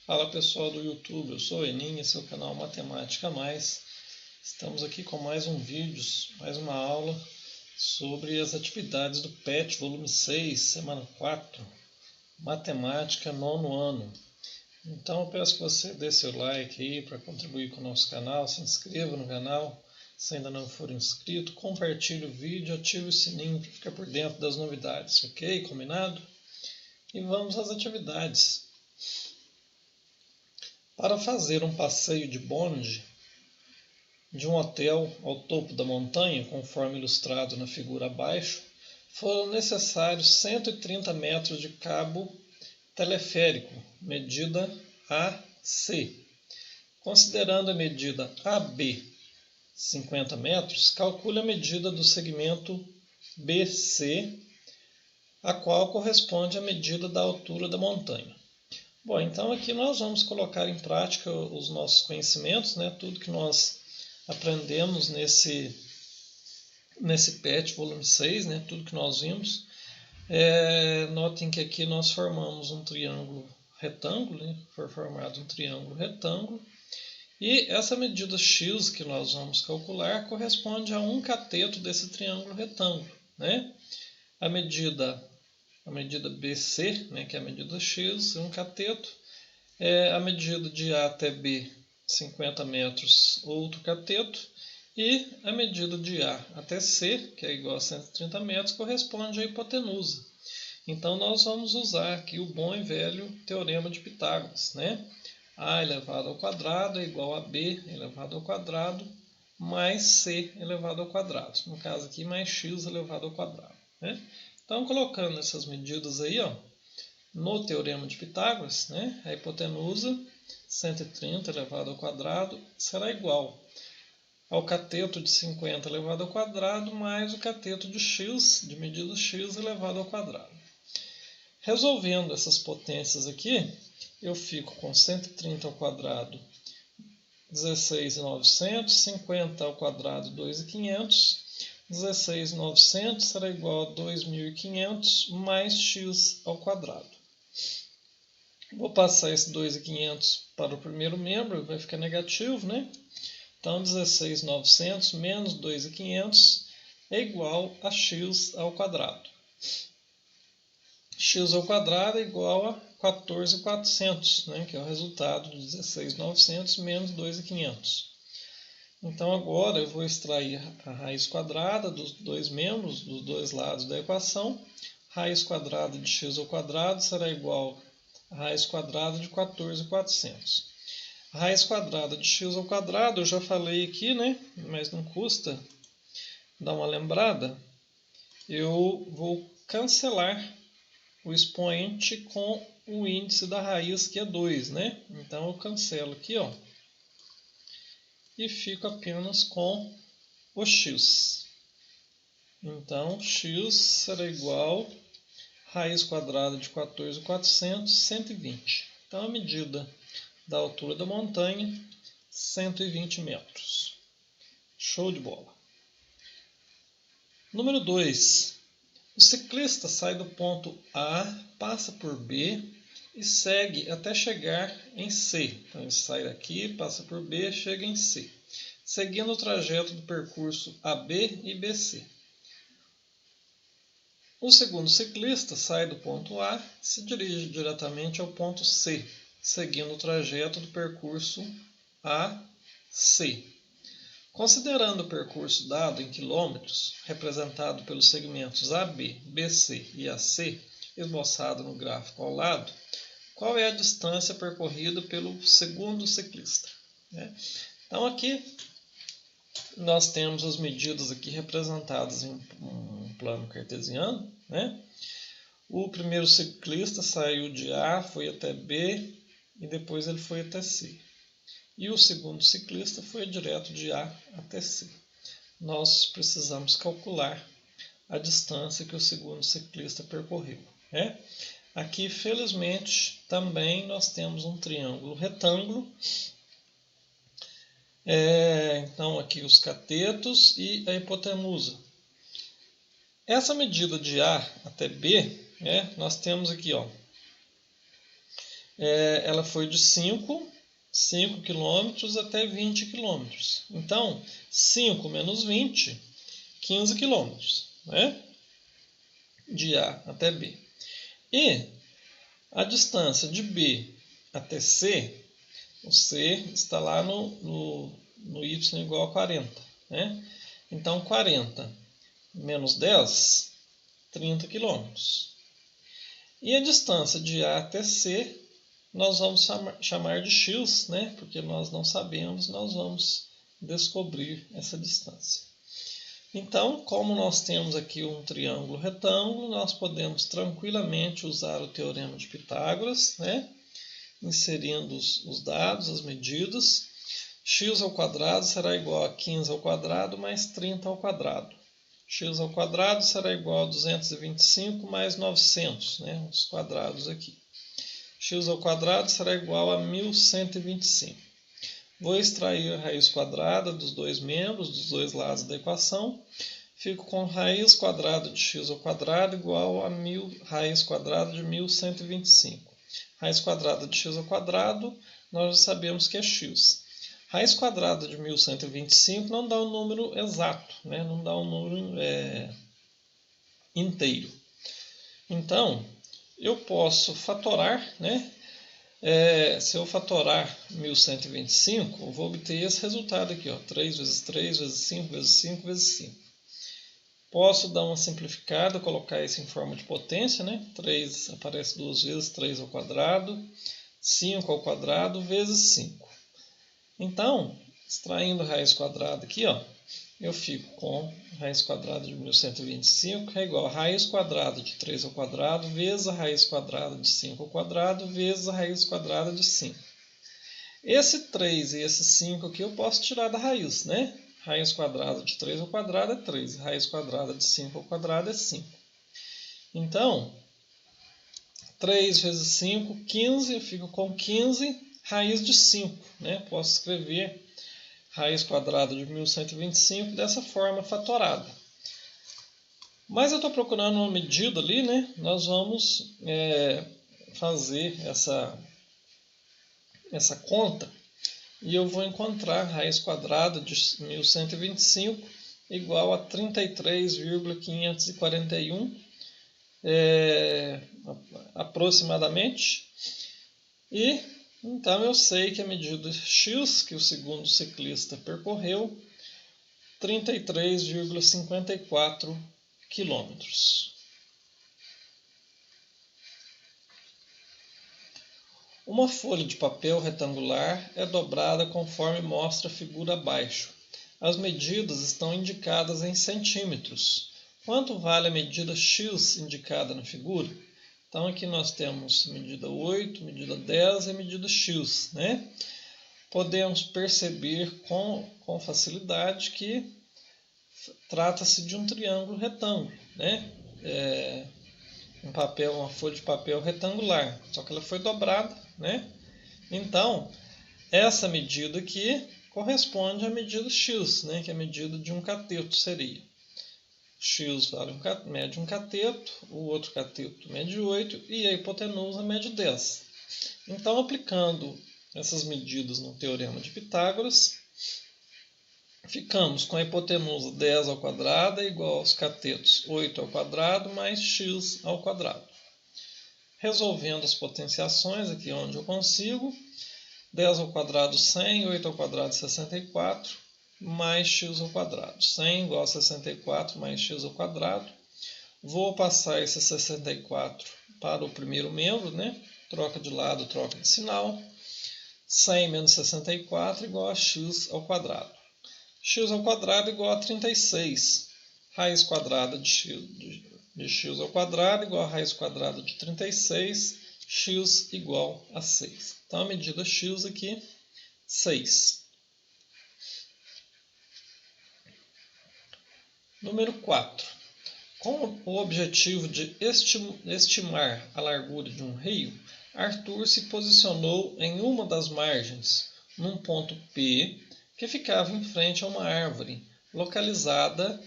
Fala pessoal do YouTube, eu sou o Enin, esse é o canal Matemática Mais. Estamos aqui com mais um vídeo, mais uma aula sobre as atividades do PET, volume 6, semana 4, Matemática, nono ano. Então eu peço que você dê seu like aí para contribuir com o nosso canal, se inscreva no canal se ainda não for inscrito, compartilhe o vídeo, ative o sininho para ficar por dentro das novidades, ok? Combinado? E vamos às atividades. Para fazer um passeio de bonde de um hotel ao topo da montanha, conforme ilustrado na figura abaixo, foram necessários 130 metros de cabo teleférico, medida AC. Considerando a medida AB 50 metros, calcule a medida do segmento BC, a qual corresponde à medida da altura da montanha. Bom, então aqui nós vamos colocar em prática os nossos conhecimentos, né? Tudo que nós aprendemos nesse PET volume 6, né? Tudo que nós vimos. Notem que aqui nós formamos um triângulo retângulo, né? Foi formado um triângulo retângulo. E essa medida x que nós vamos calcular corresponde a um cateto desse triângulo retângulo, né? A medida BC, né, que é a medida x, é um cateto. A medida de A até B, 50 metros, outro cateto. E a medida de A até C, que é igual a 130 metros, corresponde à hipotenusa. Então, nós vamos usar aqui o bom e velho teorema de Pitágoras, né? A elevado ao quadrado é igual a B elevado ao quadrado mais C elevado ao quadrado. No caso aqui, mais x elevado ao quadrado, né? Então, colocando essas medidas aí, ó, no teorema de Pitágoras, né, a hipotenusa, 130 elevado ao quadrado, será igual ao cateto de 50 elevado ao quadrado mais o cateto de x, de medida x elevado ao quadrado. Resolvendo essas potências aqui, eu fico com 130 ao quadrado, 16.900, 50 ao quadrado, 2.500. 16.900 será igual a 2.500 mais x ao quadrado. Vou passar esse 2.500 para o primeiro membro, vai ficar negativo, né? Então, 16.900 menos 2.500 é igual a x ao quadrado. X ao quadrado é igual a 14.400, né? Que é o resultado de 16.900 menos 2.500. Então, agora eu vou extrair a raiz quadrada dos dois membros, dos dois lados da equação. Raiz quadrada de x ao quadrado será igual a raiz quadrada de 14.400. A raiz quadrada de x ao quadrado, eu já falei aqui, né? Mas não custa dar uma lembrada. Eu vou cancelar o expoente com o índice da raiz, que é 2, né? Então, eu cancelo aqui, ó. E fico apenas com o x. Então, x será igual a raiz quadrada de 14.400, 120. Então, a medida da altura da montanha, 120 metros. Show de bola. Número 2. O ciclista sai do ponto A, passa por B e segue até chegar em C. Então, ele sai daqui, passa por B, chega em C, seguindo o trajeto do percurso AB e BC. O segundo ciclista sai do ponto A e se dirige diretamente ao ponto C, seguindo o trajeto do percurso AC. Considerando o percurso dado em quilômetros, representado pelos segmentos AB, BC e AC, esboçado no gráfico ao lado, qual é a distância percorrida pelo segundo ciclista? Então, aqui nós temos as medidas aqui representadas em um plano cartesiano, né? O primeiro ciclista saiu de A, foi até B e depois ele foi até C. E o segundo ciclista foi direto de A até C. Nós precisamos calcular a distância que o segundo ciclista percorreu, né? Aqui, felizmente, também nós temos um triângulo retângulo. Então, aqui os catetos e a hipotenusa. Essa medida de A até B, nós temos aqui, ó, ela foi de 5 km até 20 km. Então, 5 menos 20, 15 km, né? De A até B. E a distância de B até C, o C está lá no y igual a 40. Né? Então, 40 menos 10, 30 km. E a distância de A até C, nós vamos chamar de x, né? Porque nós não sabemos, nós vamos descobrir essa distância. Então, como nós temos aqui um triângulo retângulo, nós podemos tranquilamente usar o teorema de Pitágoras, né? Inserindo os dados, as medidas. X ao quadrado será igual a 15 ao quadrado mais 30 ao quadrado. X ao quadrado será igual a 225 mais 900, né? Os quadrados aqui. X ao quadrado será igual a 1125. Vou extrair a raiz quadrada dos dois membros, dos dois lados da equação. Fico com raiz quadrada de x ao quadrado igual a raiz quadrada de 1125. Raiz quadrada de x ao quadrado, nós já sabemos que é x. Raiz quadrada de 1125 não dá um número exato, né? Não dá um número inteiro. Então, eu posso fatorar, né? Se eu fatorar 1125, eu vou obter esse resultado aqui, ó, 3 vezes 3 vezes 5 vezes 5 vezes 5. Posso dar uma simplificada, colocar isso em forma de potência, né? 3 aparece duas vezes, 3 ao quadrado, 5 ao quadrado vezes 5. Então, extraindo a raiz quadrada aqui, ó, eu fico com raiz quadrada de 1125, que é igual a raiz quadrada de 3 ao quadrado vezes a raiz quadrada de 5 ao quadrado vezes a raiz quadrada de 5. Esse 3 e esse 5 aqui eu posso tirar da raiz, né? Raiz quadrada de 3 ao quadrado é 3, raiz quadrada de 5 ao quadrado é 5. Então, 3 vezes 5, 15, eu fico com 15 raiz de 5, né? Posso escrever raiz quadrada de 1125 dessa forma fatorada. Mas eu estou procurando uma medida ali, né? Nós vamos fazer essa conta e eu vou encontrar raiz quadrada de 1125 igual a 33,541 aproximadamente. E então eu sei que a medida x que o segundo ciclista percorreu, 33,54 quilômetros. Uma folha de papel retangular é dobrada conforme mostra a figura abaixo. As medidas estão indicadas em centímetros. Quanto vale a medida x indicada na figura? Então aqui nós temos medida 8, medida 10 e medida x, né? Podemos perceber com facilidade que trata-se de um triângulo retângulo, né? Uma folha de papel retangular, só que ela foi dobrada, né? Então, essa medida aqui corresponde à medida x, né? Que é a medida de um cateto seria. X mede um cateto, o outro cateto mede 8 e a hipotenusa mede 10. Então, aplicando essas medidas no teorema de Pitágoras, ficamos com a hipotenusa 10 ao quadrado igual aos catetos 8 ao quadrado mais x ao quadrado. Resolvendo as potenciações, aqui onde eu consigo, 10 ao quadrado 100, 8 ao quadrado 64, mais x ao quadrado. 100 igual a 64 mais x ao quadrado. Vou passar esse 64 para o primeiro membro, né? Troca de lado, troca de sinal. 100 menos 64 igual a x ao quadrado. X ao quadrado igual a 36. Raiz quadrada de x ao quadrado igual a raiz quadrada de 36. X igual a 6. Então, a medida x aqui, 6. Número 4. Com o objetivo de estimar a largura de um rio, Arthur se posicionou em uma das margens, num ponto P, que ficava em frente a uma árvore, localizada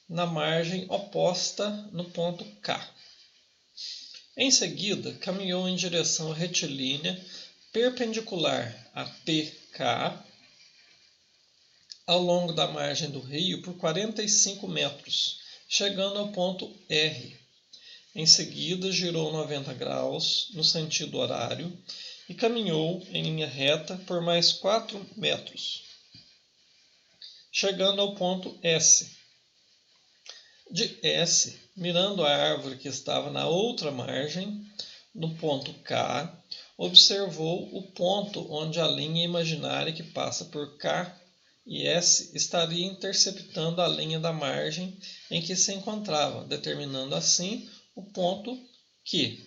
na margem oposta no ponto K. Em seguida, caminhou em direção retilínea perpendicular a PK ao longo da margem do rio por 45 metros, chegando ao ponto R. Em seguida, girou 90 graus no sentido horário e caminhou em linha reta por mais 4 metros, chegando ao ponto S. De S, mirando a árvore que estava na outra margem, no ponto K, observou o ponto onde a linha imaginária que passa por K e S estaria interceptando a linha da margem em que se encontrava, determinando assim o ponto Q.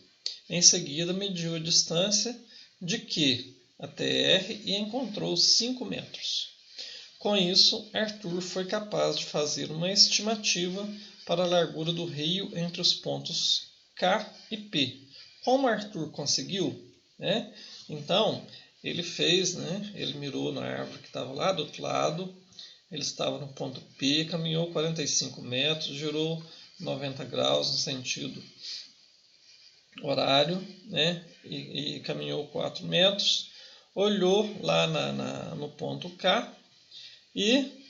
Em seguida, mediu a distância de Q até R e encontrou 5 metros. Com isso, Arthur foi capaz de fazer uma estimativa para a largura do rio entre os pontos K e P. Como Arthur conseguiu? Então, ele fez, ele mirou na árvore que estava lá do outro lado, ele estava no ponto P, caminhou 45 metros, girou 90 graus no sentido horário, e caminhou 4 metros, olhou lá no ponto K e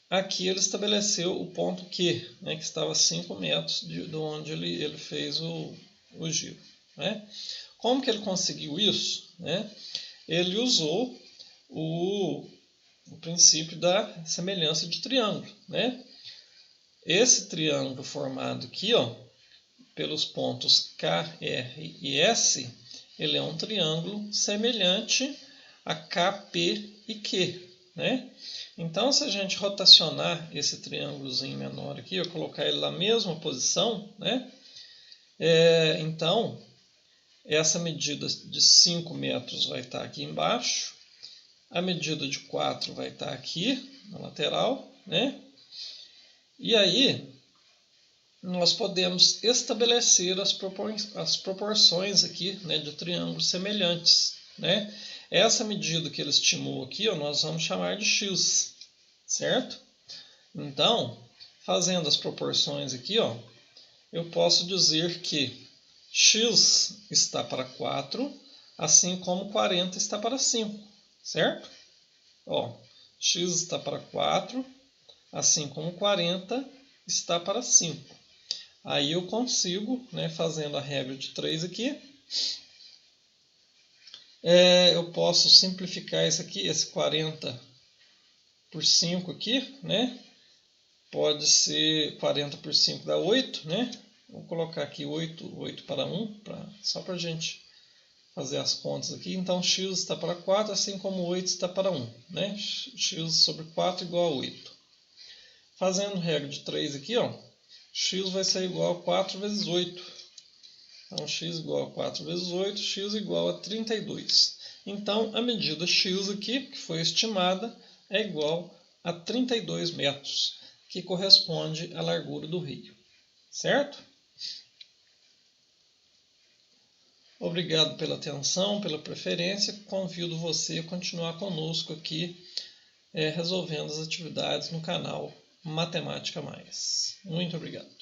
aqui ele estabeleceu o ponto Q, que estava a 5 metros de onde ele fez o giro. Como que ele conseguiu isso? Ele usou o princípio da semelhança de triângulo. Esse triângulo formado aqui, pelos pontos K, R e S, ele é um triângulo semelhante a KP e Q. Então, se a gente rotacionar esse triângulozinho menor aqui, eu colocar ele na mesma posição, então, essa medida de 5 metros vai estar aqui embaixo, a medida de 4 vai estar aqui na lateral, e aí nós podemos estabelecer as proporções aqui, de triângulos semelhantes, Essa medida que ele estimou aqui, nós vamos chamar de x, certo? Então, fazendo as proporções aqui, eu posso dizer que x está para 4, assim como 40 está para 5, certo? X está para 4, assim como 40 está para 5. Aí eu consigo, fazendo a regra de 3 aqui, eu posso simplificar isso aqui, esse 40 por 5 aqui, Pode ser 40 por 5 dá 8, Vou colocar aqui 8 para 1, só para a gente fazer as contas aqui. Então, x está para 4, assim como 8 está para 1, x sobre 4 igual a 8. Fazendo regra de 3 aqui, x vai ser igual a 4 vezes 8. Então, x igual a 4 vezes 8, x igual a 32. Então, a medida x aqui, que foi estimada, é igual a 32 metros, que corresponde à largura do rio. Certo? Obrigado pela atenção, pela preferência. Convido você a continuar conosco aqui, resolvendo as atividades no canal Matemática Mais. Muito obrigado.